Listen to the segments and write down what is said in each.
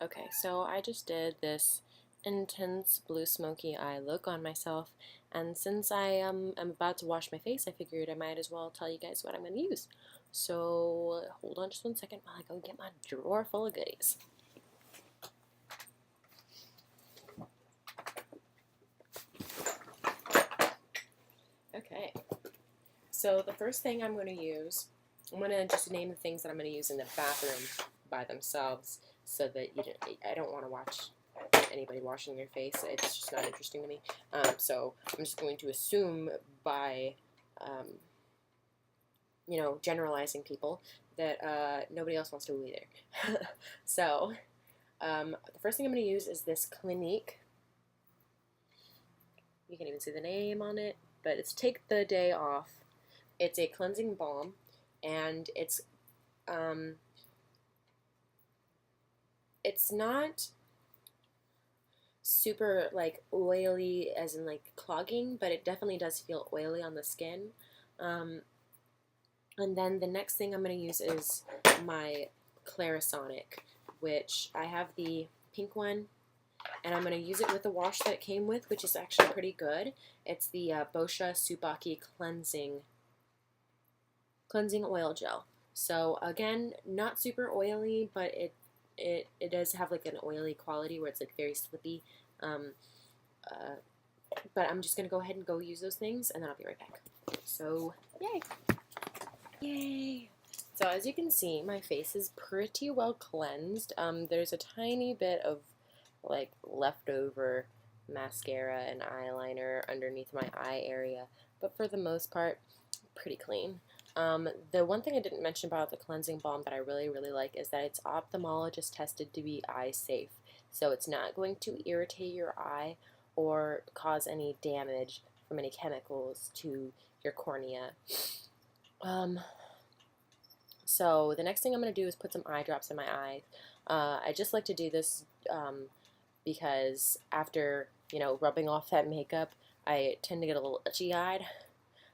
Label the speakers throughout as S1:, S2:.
S1: Okay, so I just did this intense blue smoky eye look on myself, and since am about to wash my face, I figured I might as well tell you guys what I'm going to use. So hold on just 1 second while I go get my drawer full of goodies. Okay, so the first thing I'm going to use, I'm going to just name the things that I'm going to use in the bathroom by themselves so that I don't want to watch anybody washing their face. It's just not interesting to me. So I'm just going to assume by, generalizing people that nobody else wants to woo either. So the first thing I'm going to use is this Clinique. You can even see the name on it, but it's Take the Day Off. It's a cleansing balm, and it's not super like oily as in like clogging, but it definitely does feel oily on the skin. And then the next thing I'm going to use is my Clarisonic, which I have the pink one, and I'm going to use it with the wash that it came with, which is actually pretty good. It's the Boscia Subaki cleansing oil gel. So again, not super oily, but it does have like an oily quality where it's like very slippy. Um, uh, but I'm just gonna go ahead and go use those things, and then I'll be right back. So yay! Yay! So as you can see, my face is pretty well cleansed. There's a tiny bit of like leftover mascara and eyeliner underneath my eye area, but for the most part, pretty clean. The one thing I didn't mention about the cleansing balm that I really, really like is that it's ophthalmologist tested to be eye safe. So it's not going to irritate your eye or cause any damage from any chemicals to your cornea. So the next thing I'm going to do is put some eye drops in my eye. I just like to do this because after, rubbing off that makeup, I tend to get a little itchy-eyed.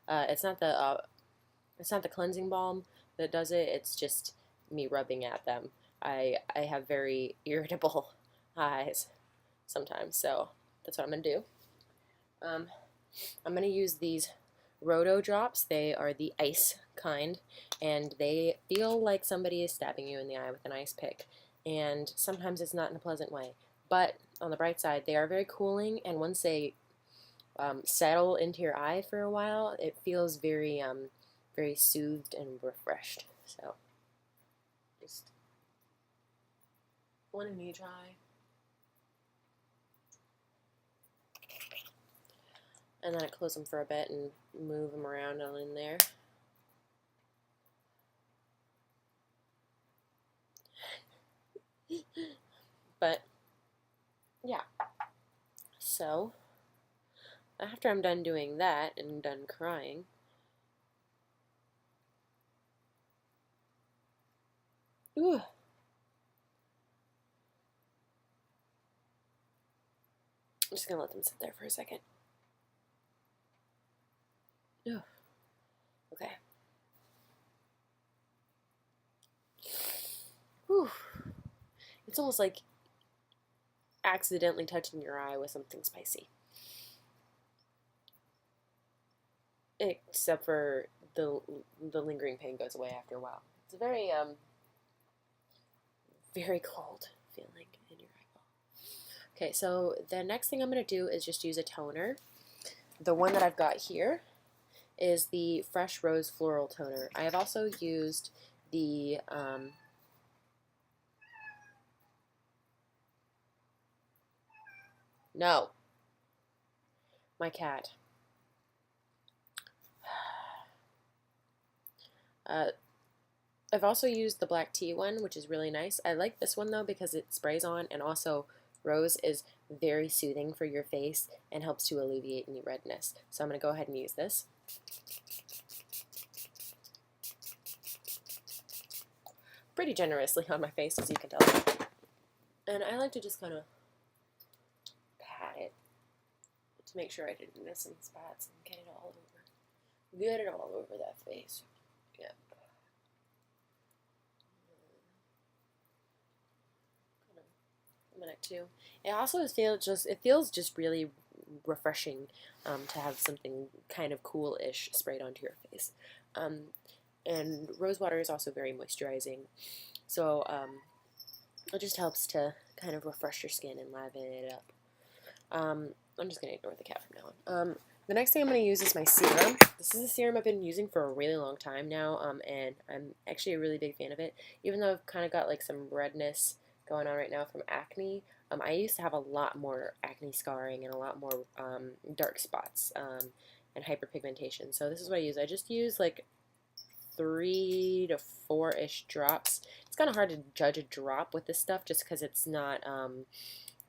S1: It's not the cleansing balm that does it. It's just me rubbing at them. I have very irritable eyes sometimes, so that's what I'm gonna do. I'm gonna use these Roto drops. They are the ice kind, and they feel like somebody is stabbing you in the eye with an ice pick. And sometimes it's not in a pleasant way. But on the bright side, they are very cooling, and once they settle into your eye for a while, it feels very soothed and refreshed. So, just one knee dry, and then I close them for a bit and move them around on in there. But yeah, so after I'm done doing that and done crying, ooh, I'm just gonna let them sit there for a second. Ooh, okay. Whew. It's almost like accidentally touching your eye with something spicy. Except for the lingering pain goes away after a while. It's a very cold feeling in your eyeball. Okay, so the next thing I'm going to do is just use a toner. The one that I've got here is the Fresh Rose Floral Toner. I have also used the no, my cat. I've also used the black tea one, which is really nice. I like this one though because it sprays on, and also rose is very soothing for your face and helps to alleviate any redness. So I'm going to go ahead and use this. Pretty generously on my face, as you can tell. And I like to just kind of pat it to make sure I didn't miss some spots and get it all over. Get it all over that face. Yep. Kind of neck too. It also feels just really refreshing to have something kind of cool-ish sprayed onto your face. And rose water is also very moisturizing, so it just helps to kind of refresh your skin and liven it up. I'm just going to ignore the cat from now on. The next thing I'm going to use is my serum. This is a serum I've been using for a really long time now, and I'm actually a really big fan of it. Even though I've kind of got like some redness going on right now from acne, I used to have a lot more acne scarring and a lot more dark spots and hyperpigmentation. So this is what I use. I just use like 3 to 4-ish drops. It's kind of hard to judge a drop with this stuff just because it's not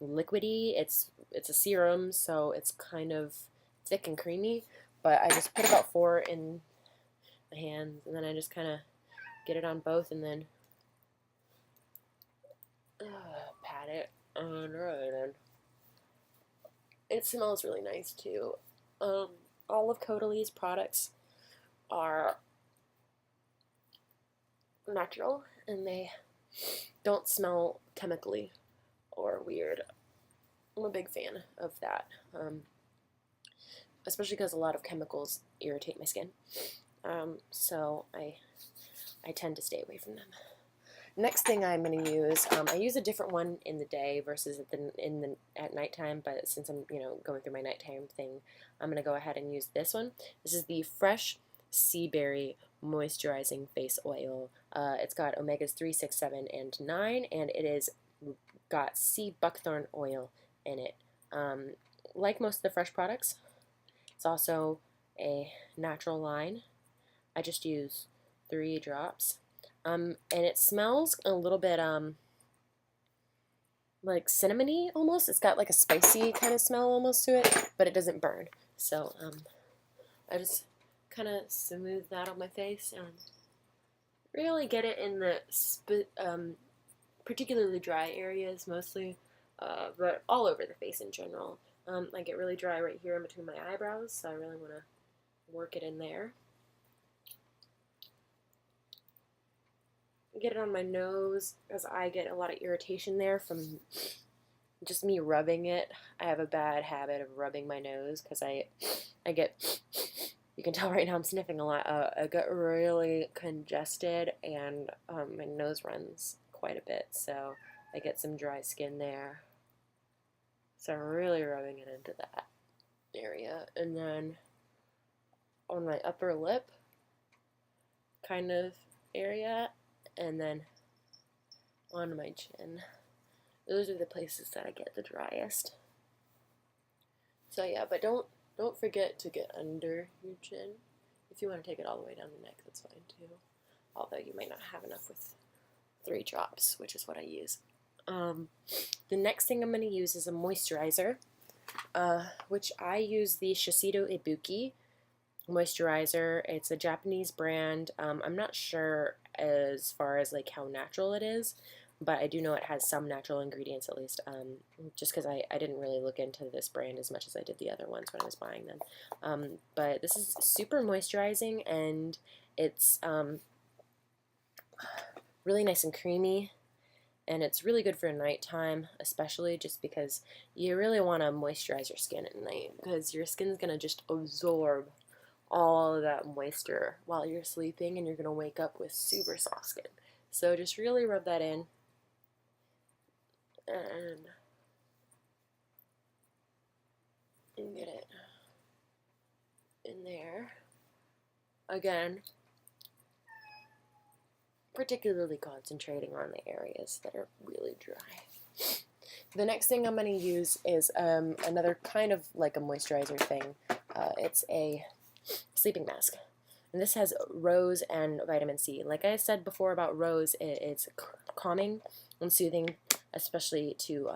S1: liquidy. It's a serum, so it's kind of thick and creamy, but I just put about 4 in my hands, and then I just kind of get it on both, and then pat it on right in. It smells really nice too. All of Caudaly's products are natural, and they don't smell chemically or weird. I'm a big fan of that, especially because a lot of chemicals irritate my skin. So I tend to stay away from them. Next thing I'm going to use, I use a different one in the day versus at nighttime, but since I'm going through my nighttime thing, I'm going to go ahead and use this one. This is the Fresh Sea Berry Moisturizing Face Oil. It's got omegas 3, 6, 7, and 9, and it is got sea buckthorn oil in it. Like most of the Fresh products, it's also a natural line. I just use 3 drops. And it smells a little bit like cinnamony almost. It's got like a spicy kind of smell almost to it, but it doesn't burn. So I just kind of smooth that on my face and really get it in the particularly dry areas mostly, but all over the face in general. I get really dry right here in between my eyebrows, so I really want to work it in there. Get it on my nose because I get a lot of irritation there from just me rubbing it. I have a bad habit of rubbing my nose because I get, you can tell right now I'm sniffing a lot. I get really congested, and my nose runs quite a bit, so I get some dry skin there. So I'm really rubbing it into that area. And then on my upper lip kind of area, and then on my chin. Those are the places that I get the driest. So yeah, but don't forget to get under your chin. If you want to take it all the way down the neck, that's fine too. Although you might not have enough with 3 drops, which is what I use. The next thing I'm going to use is a moisturizer, which I use the Shiseido Ibuki moisturizer. It's a Japanese brand. I'm not sure as far as like how natural it is, but I do know it has some natural ingredients at least, just because I didn't really look into this brand as much as I did the other ones when I was buying them. But this is super moisturizing, and it's really nice and creamy, and it's really good for nighttime, especially just because you really want to moisturize your skin at night, because your skin's going to just absorb all of that moisture while you're sleeping, and you're going to wake up with super soft skin. So just really rub that in, and get it in there. Again, particularly concentrating on the areas that are really dry. The next thing I'm going to use is another kind of like a moisturizer thing. It's a sleeping mask. And this has rose and vitamin C. Like I said before about rose, it's calming and soothing, especially to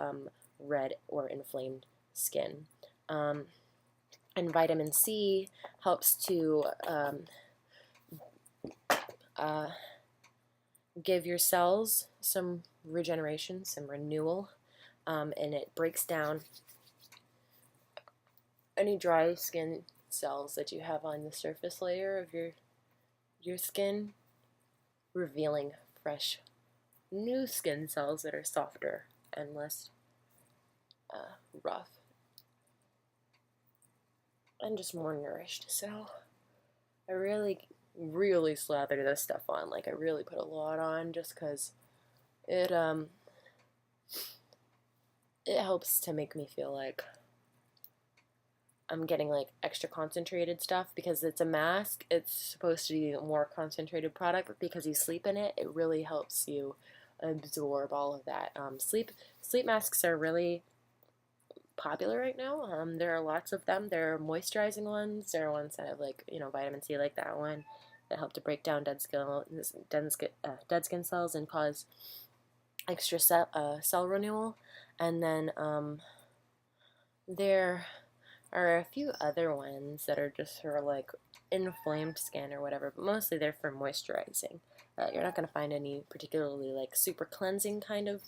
S1: red or inflamed skin. And vitamin C helps to give your cells some regeneration, some renewal, and it breaks down any dry skin cells that you have on the surface layer of your skin, revealing fresh new skin cells that are softer and less rough and just more nourished. So I really slather this stuff on. Like I really put a lot on just because it it helps to make me feel like I'm getting like extra concentrated stuff because it's a mask. It's supposed to be a more concentrated product because you sleep in it. It really helps you absorb all of that. Sleep masks are really popular right now. There are lots of them. There are moisturizing ones. There are ones that have like vitamin C, like that one, that help to break down dead skin cells and cause extra cell renewal. And then there are a few other ones that are just for like inflamed skin or whatever, but mostly they're for moisturizing. You're not going to find any particularly like super cleansing kind of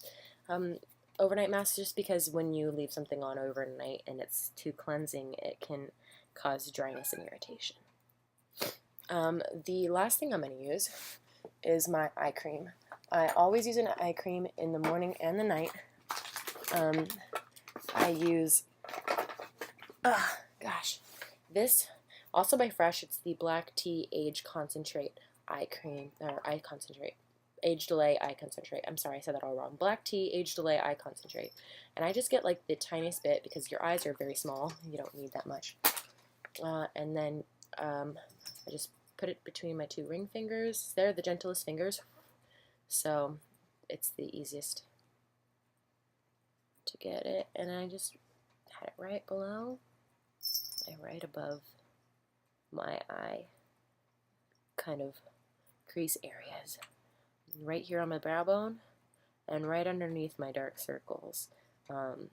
S1: overnight masks, just because when you leave something on overnight and it's too cleansing, it can cause dryness and irritation. The last thing I'm going to use is my eye cream. I always use an eye cream in the morning and the night. I use this also by Fresh. It's the Black Tea Age Concentrate Eye Cream, or Eye Concentrate. Age Delay Eye Concentrate. I'm sorry, I said that all wrong. Black Tea Age Delay Eye Concentrate. And I just get like the tiniest bit because your eyes are very small. You don't need that much. And then I just put it between my two ring fingers. They're the gentlest fingers, so it's the easiest to get it. And I just had it right below, right above my eye kind of crease areas. Right here on my brow bone and right underneath my dark circles, on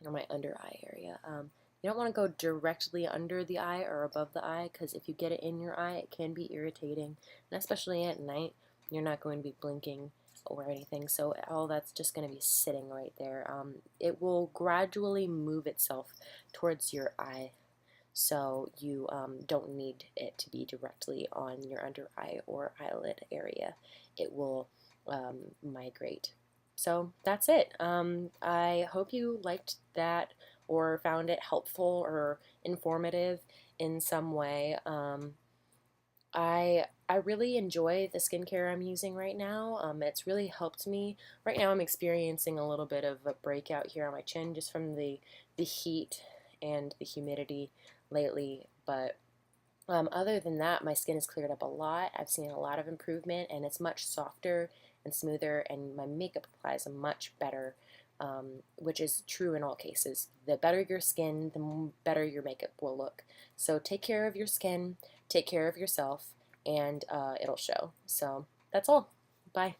S1: my under eye area. You don't want to go directly under the eye or above the eye, because if you get it in your eye, it can be irritating, and especially at night, you're not going to be blinking or anything, so all that's just going to be sitting right there. It will gradually move itself towards your eye, so you don't need it to be directly on your under eye or eyelid area. It will migrate. So that's it. I hope you liked that or found it helpful or informative in some way. I really enjoy the skincare I'm using right now. It's really helped me. Right now I'm experiencing a little bit of a breakout here on my chin just from the heat and the humidity lately, but other than that, my skin has cleared up a lot. I've seen a lot of improvement, and it's much softer and smoother, and my makeup applies much better, which is true in all cases. The better your skin, the better your makeup will look. So take care of your skin, take care of yourself, and it'll show. So that's all. Bye.